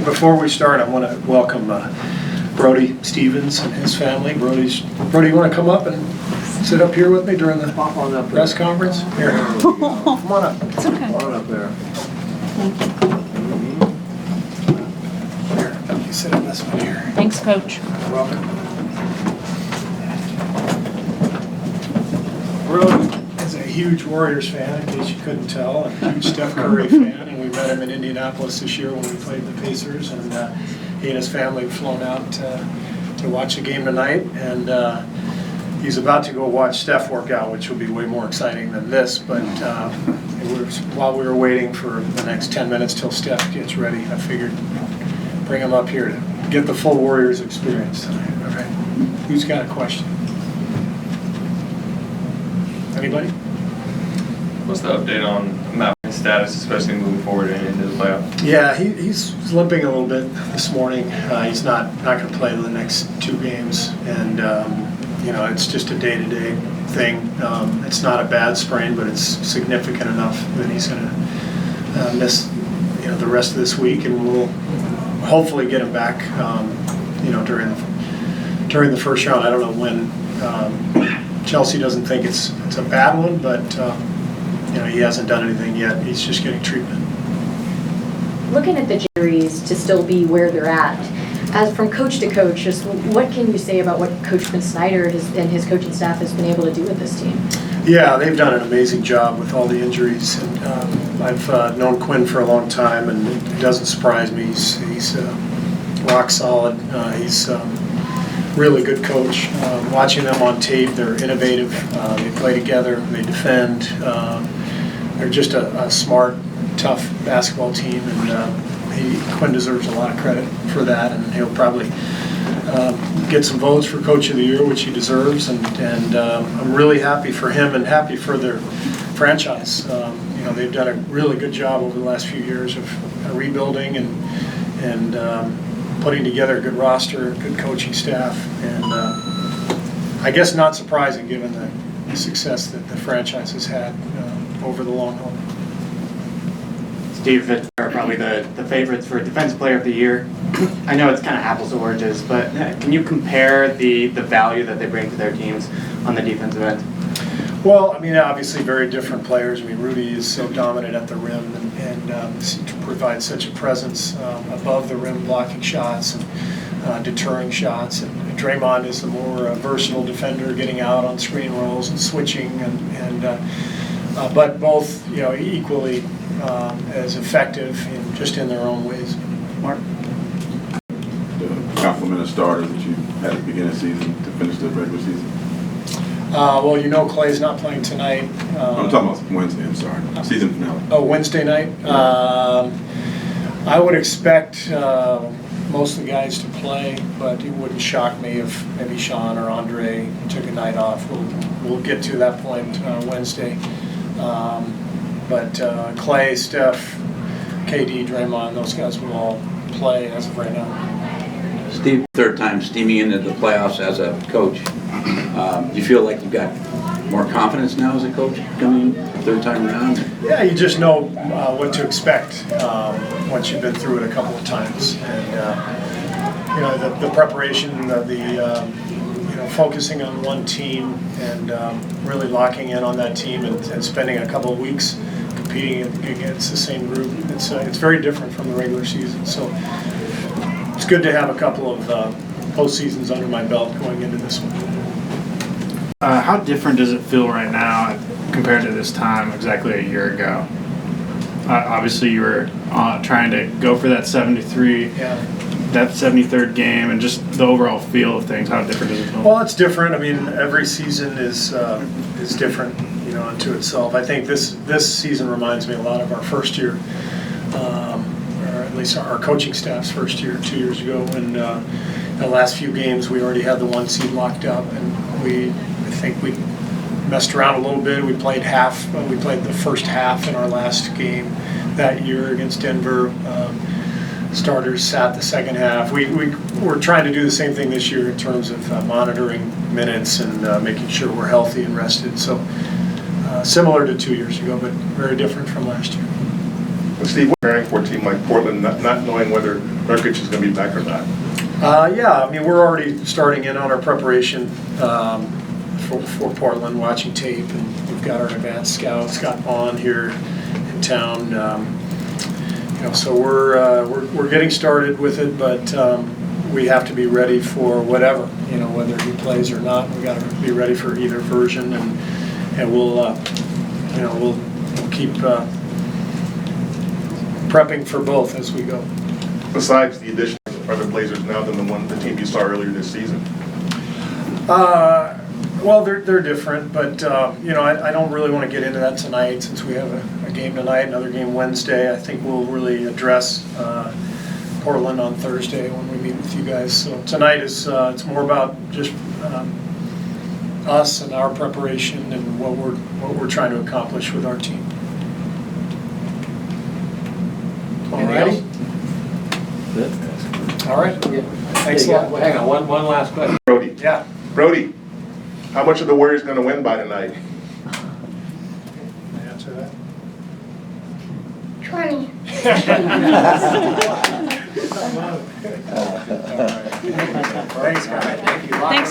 And before we start, I want to welcome Brody Stevens and his family. Brody, you want to come up and sit up here with me during the press conference? Here. Come on up. It's okay. Come on up there. Here, you sit on this one here. Thanks, Coach. Welcome. Brody is a huge Warriors fan, in case you couldn't tell, and a huge Steph Curry fan, and we met him in Indianapolis this year when we played the Pacers, and he and his family have flown out to watch the game tonight, and he's about to go watch Steph work out, which will be way more exciting than this, but while we were waiting for the next 10 minutes till Steph gets ready, I figured bring him up here to get the full Warriors experience tonight. All right. Who's got a question? Anybody? What's the update on Malcolm's status, especially moving forward and into the playoffs? Yeah, he's limping a little bit this morning. He's not going to play the next 2 games, and it's just a day-to-day thing. It's not a bad sprain, but it's significant enough that he's going to miss the rest of this week, and we'll hopefully get him back during the first round. I don't know when. Chelsea doesn't think it's a bad one, but he hasn't done anything yet. He's just getting treatment. Looking at the juries to still be where they're at, as from coach to coach, just what can you say about what Coach Snyder and his coaching staff has been able to do with this team? Yeah, they've done an amazing job with all the injuries, and I've known Quinn for a long time, and it doesn't surprise me. He's rock solid. He's really good coach. Watching them on tape, they're innovative. They play together. They defend. They're just a smart, tough basketball team, and Quinn deserves a lot of credit for that. And he'll probably get some votes for Coach of the Year, which he deserves. And I'm really happy for him and happy for their franchise. They've done a really good job over the last few years of rebuilding and putting together a good roster, good coaching staff, and I guess not surprising given the success that the franchise has had over the long haul. Steve are probably the favorites for Defensive Player of the Year. I know it's kind of apples to oranges, but can you compare the value that they bring to their teams on the defensive end? Well, obviously very different players. Rudy is so dominant at the rim and provides such a presence above the rim, blocking shots and deterring shots. And Draymond is the more versatile defender, getting out on screen rolls and switching, but both equally as effective in their own ways. Mark? The complement of starters that you had at the beginning of the season to finish the regular season. Clay's not playing tonight. I'm talking about Wednesday, I'm sorry. Season finale. Oh, Wednesday night? Yeah. I would expect most of the guys to play, but it wouldn't shock me if maybe Sean or Andre took a night off. We'll get to that point Wednesday. But Clay, Steph, KD, Draymond, those guys will all play as of right now. Steve, third time steaming into the playoffs as a coach. Do you feel like you've got more confidence now as a coach coming third time around? Yeah, you just know what to expect once you've been through it a couple of times, and the preparation, focusing on one team and really locking in on that team and spending a couple of weeks competing against the same group. It's very different from the regular season, so it's good to have a couple of postseasons under my belt going into this one. How different does it feel right now compared to this time exactly a year ago? Obviously, you were trying to go for that 73, that 73rd game, and just the overall feel of things. How different does it feel? Well, it's different. Every season is different, unto itself. I think this season reminds me a lot of our first year, or at least our coaching staff's first year 2 years ago. And the last few games, we already had the 1 seed locked up, and I think we messed around a little bit. We played the first half in our last game that year against Denver. Starters sat the second half. We're trying to do the same thing this year in terms of monitoring minutes and making sure we're healthy and rested. So similar to 2 years ago, but very different from last year. Steve, what preparing for a team like Portland, not knowing whether Nurkic is going to be back or not? Yeah, I mean, we're already starting in on our preparation for Portland, watching tape, and we've got our advanced scout, Scott Bond, here in town. So we're getting started with it, but we have to be ready for whatever, whether he plays or not. We got to be ready for either version, and we'll keep prepping for both as we go. Besides the addition of other Blazers now than the team you saw earlier this season? Well, they're different, but I don't really want to get into that tonight since we have a game tonight, another game Wednesday. I think we'll really address Portland on Thursday when we meet with you guys. So tonight is it's more about just us and our preparation and what we're trying to accomplish with our team. All right. All right. Thanks a lot. Hang on, one last question. Brody, Yeah. Brody, how much are the Warriors going to win by tonight? Can I answer that? 20. All right. Thanks, guys. Thanks.